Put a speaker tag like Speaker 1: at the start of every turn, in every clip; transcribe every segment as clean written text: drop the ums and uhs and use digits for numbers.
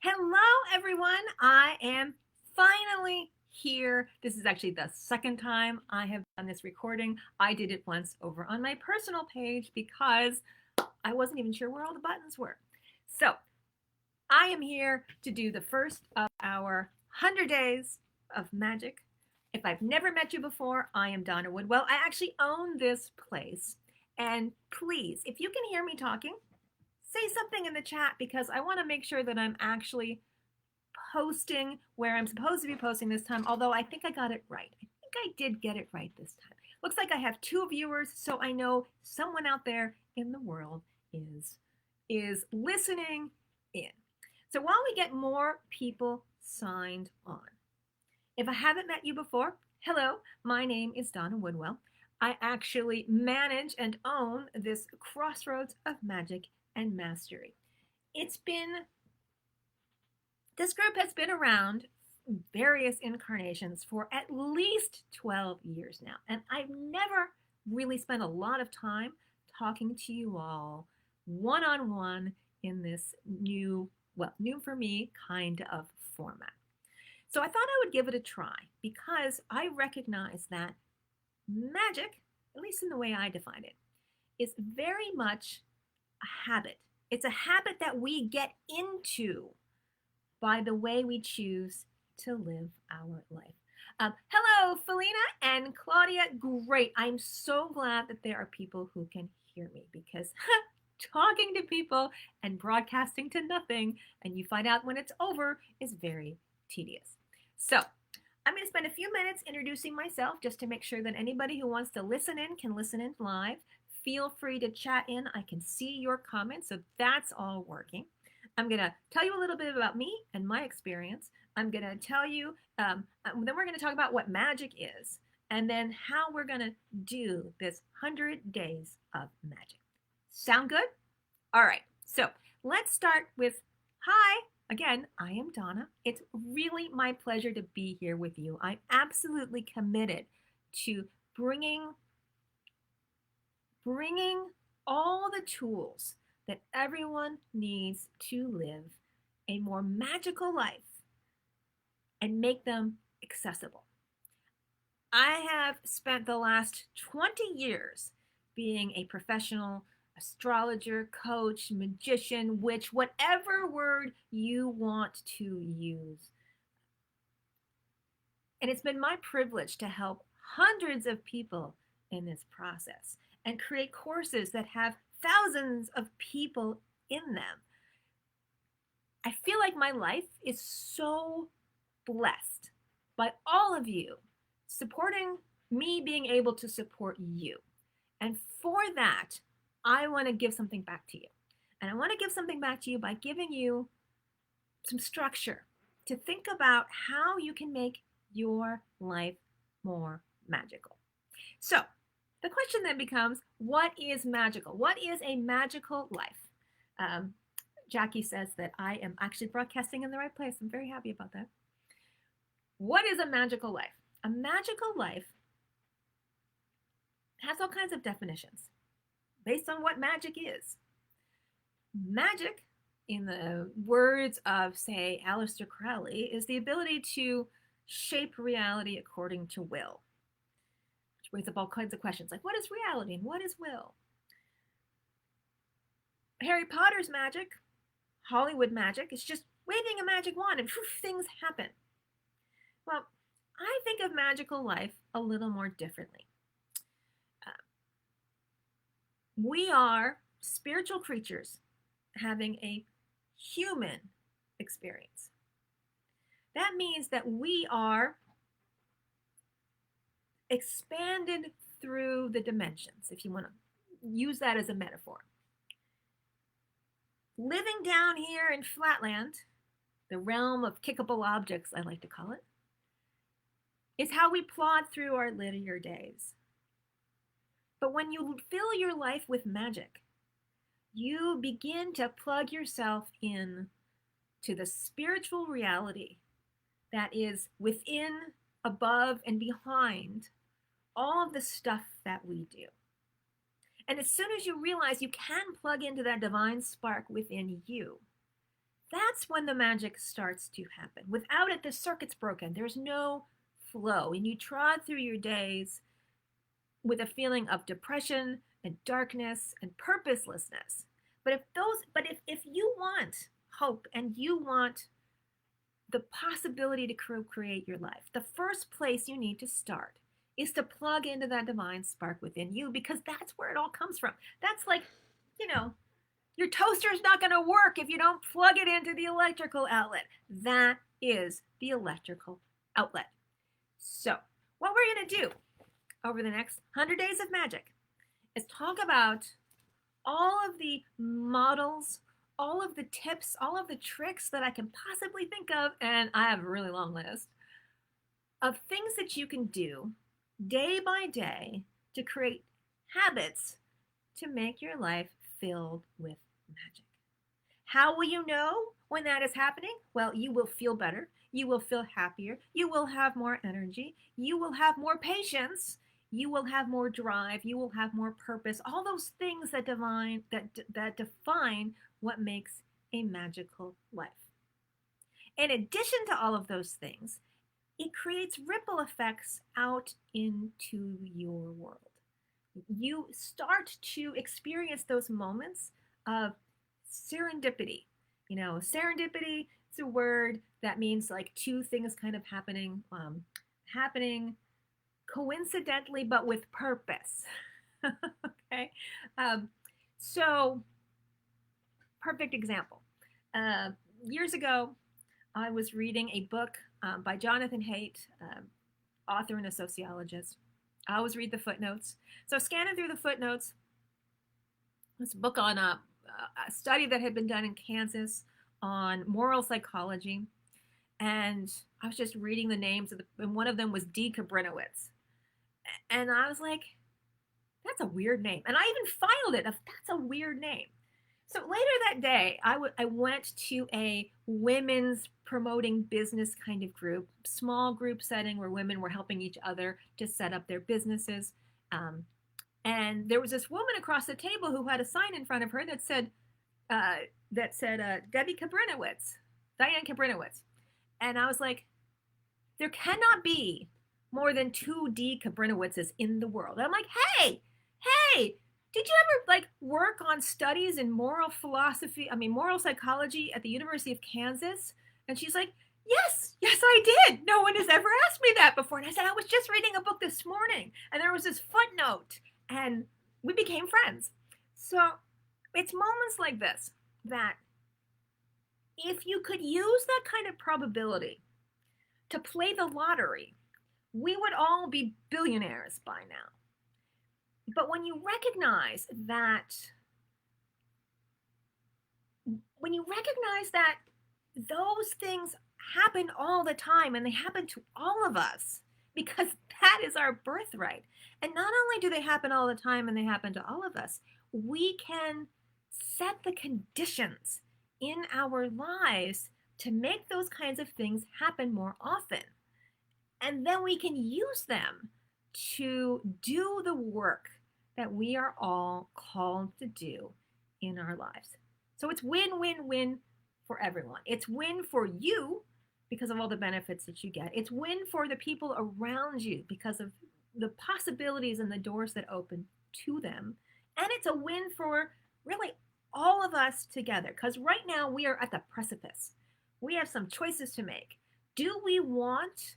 Speaker 1: Hello, everyone. I am finally here. This is actually the second time I have done this recording. I did it once over on my personal page because I wasn't even sure where all the buttons were. So I am here to do the first of our 100 days of magic. If I've never met you before, I am Donna Woodwell. I actually own this place. And please, if you can hear me talking, say something in the chat because I want to make sure that I'm actually posting where I'm supposed to be posting this time, although I think I got it right. I think I did get it right this time. Looks like I have 2 viewers, so I know someone out there in the world is listening in. So while we get more people signed on, if I haven't met you before, hello, my name is Donna Woodwell. I actually manage and own this crossroads of magic and mastery. This group has been around various incarnations for at least 12 years now, and I've never really spent a lot of time talking to you all one on one in this new for me kind of format. So I thought I would give it a try because I recognize that magic, at least in the way I define it, is very much a habit. It's a habit that we get into by the way we choose to live our life. Hello, Felina and Claudia. Great. I'm so glad that there are people who can hear me because talking to people and broadcasting to nothing and you find out when it's over is very tedious. So I'm going to spend a few minutes introducing myself just to make sure that anybody who wants to listen in can listen in live. Feel free to chat in. I can see your comments, so that's all working. I'm going to tell you a little bit about me and my experience. I'm going to tell you, then we're going to talk about what magic is, and then how we're going to do this 100 days of magic. Sound good? All right, so let's start with hi. Again, I am Donna. It's really my pleasure to be here with you. I'm absolutely committed to bringing all the tools that everyone needs to live a more magical life and make them accessible. I have spent the last 20 years being a professional astrologer, coach, magician, witch, whatever word you want to use. And it's been my privilege to help hundreds of people in this process and create courses that have thousands of people in them. I feel like my life is so blessed by all of you supporting me being able to support you. And for that, I want to give something back to you. And I want to give something back to you by giving you some structure to think about how you can make your life more magical. So the question then becomes, what is magical? What is a magical life? Jackie says that I am actually broadcasting in the right place. I'm very happy about that. What is a magical life? A magical life has all kinds of definitions based on what magic is. Magic, in the words of, say, Aleister Crowley, is the ability to shape reality according to will, which brings up all kinds of questions like, what is reality and what is will? Harry Potter's magic, Hollywood magic, is just waving a magic wand and poof, things happen. Well, I think of magical life a little more differently. We are spiritual creatures having a human experience. That means that we are expanded through the dimensions, if you want to use that as a metaphor. Living down here in Flatland, the realm of kickable objects, I like to call it, is how we plod through our linear days. But when you fill your life with magic, you begin to plug yourself in to the spiritual reality that is within, above, and behind all of the stuff that we do. And as soon as you realize you can plug into that divine spark within you, That's when the magic starts to happen. Without it, the circuit's broken. There's no flow. And you trod through your days with a feeling of depression and darkness and purposelessness. But if you want hope and you want the possibility to create your life, the first place you need to start is to plug into that divine spark within you, because that's where it all comes from. That's like, you know, your toaster's not going to work if you don't plug it into the electrical outlet. That is the electrical outlet. So, what we're going to do over the next 100 days of magic is talk about all of the models, all of the tips, all of the tricks that I can possibly think of, and I have a really long list of things that you can do day by day to create habits to make your life filled with magic. How will you know when that is happening? Well, you will feel better. You will feel happier. You will have more energy. You will have more patience. You will have more drive. You will have more purpose. All those things that define what makes a magical life. In addition to all of those things, it creates ripple effects out into your world. You start to experience those moments of serendipity. You know, serendipity is a word that means like two things kind of happening coincidentally, but with purpose. Okay. So, perfect example. Years ago, I was reading a book by Jonathan Haidt, author and a sociologist. I always read the footnotes. So scanning through the footnotes, this book on a study that had been done in Kansas on moral psychology. And I was just reading the names and one of them was D. Kabrinowitz. And I was like, that's a weird name. And I even filed it. That's a weird name. So later that day, I went to a women's promoting business kind of group, small group setting where women were helping each other to set up their businesses. And there was this woman across the table who had a sign in front of her that said Debbie Kabrinowitz, Diane Kabrinowitz. And I was like, there cannot be more than 2 D. Kabrinowitzes in the world. And I'm like, hey, did you ever like work on studies in moral psychology at the University of Kansas? And she's like, yes, I did. No one has ever asked me that before. And I said, I was just reading a book this morning and there was this footnote and we became friends. So it's moments like this that if you could use that kind of probability to play the lottery, we would all be billionaires by now. But when you recognize that those things happen all the time and they happen to all of us because that is our birthright. And not only do they happen all the time and they happen to all of us, we can set the conditions in our lives to make those kinds of things happen more often. And then we can use them to do the work that we are all called to do in our lives. So it's win-win-win for everyone. It's win for you because of all the benefits that you get. It's win for the people around you because of the possibilities and the doors that open to them. And it's a win for really all of us together, because right now we are at the precipice. We have some choices to make. Do we want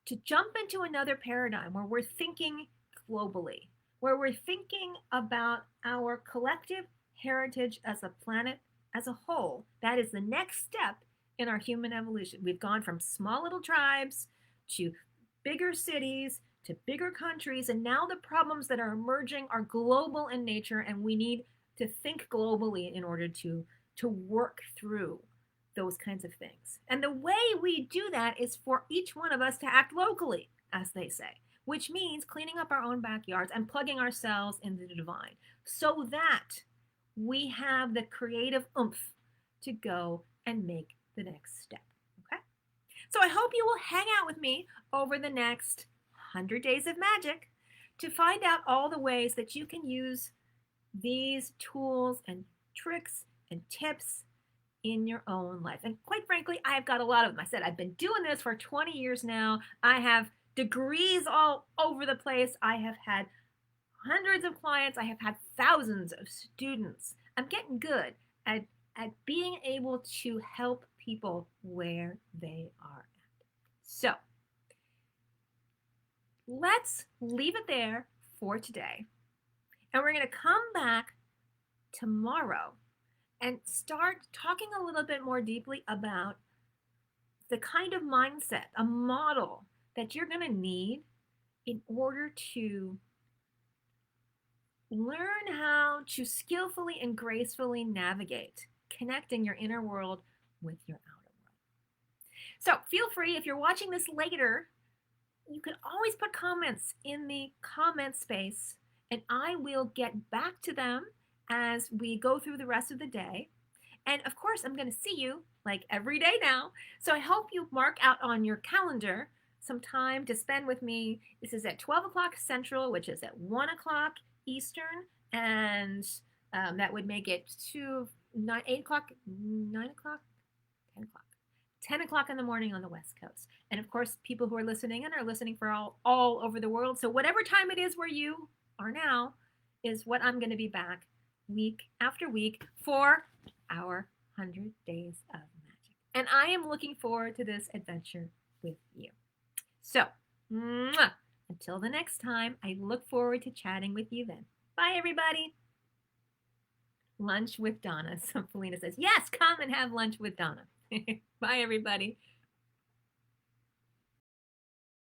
Speaker 1: to jump into another paradigm where we're thinking globally, where we're thinking about our collective heritage as a planet as a whole? That is the next step in our human evolution. We've gone from small little tribes to bigger cities to bigger countries, and now the problems that are emerging are global in nature, and we need to think globally in order to work through those kinds of things. And the way we do that is for each one of us to act locally, as they say, which means cleaning up our own backyards and plugging ourselves into the divine so that we have the creative oomph to go and make the next step. Okay? So I hope you will hang out with me over the next 100 days of magic to find out all the ways that you can use these tools and tricks and tips in your own life. And quite frankly, I've got a lot of them. I said, I've been doing this for 20 years now. I have degrees all over the place. I have had hundreds of clients. I have had thousands of students. I'm getting good at being able to help people where they are at. So let's leave it there for today. And we're going to come back tomorrow and start talking a little bit more deeply about the kind of mindset, a model that you're going to need in order to learn how to skillfully and gracefully navigate connecting your inner world with your outer world. So feel free, if you're watching this later, you can always put comments in the comment space, and I will get back to them as we go through the rest of the day. And of course, I'm going to see you like every day now. So I hope you mark out on your calendar some time to spend with me. This is at 12 o'clock Central, which is at 1 o'clock Eastern. And that would make it 8 o'clock, 9 o'clock, 10 o'clock. 10 o'clock in the morning on the West Coast. And of course, people who are listening and are listening for all over the world. So whatever time it is where you are now is what I'm going to be back week after week for our 100 Days of Magic. And I am looking forward to this adventure with you. So, until the next time, I look forward to chatting with you then. Bye, everybody. Lunch with Donna. So Felina says, yes, come and have lunch with Donna. Bye, everybody.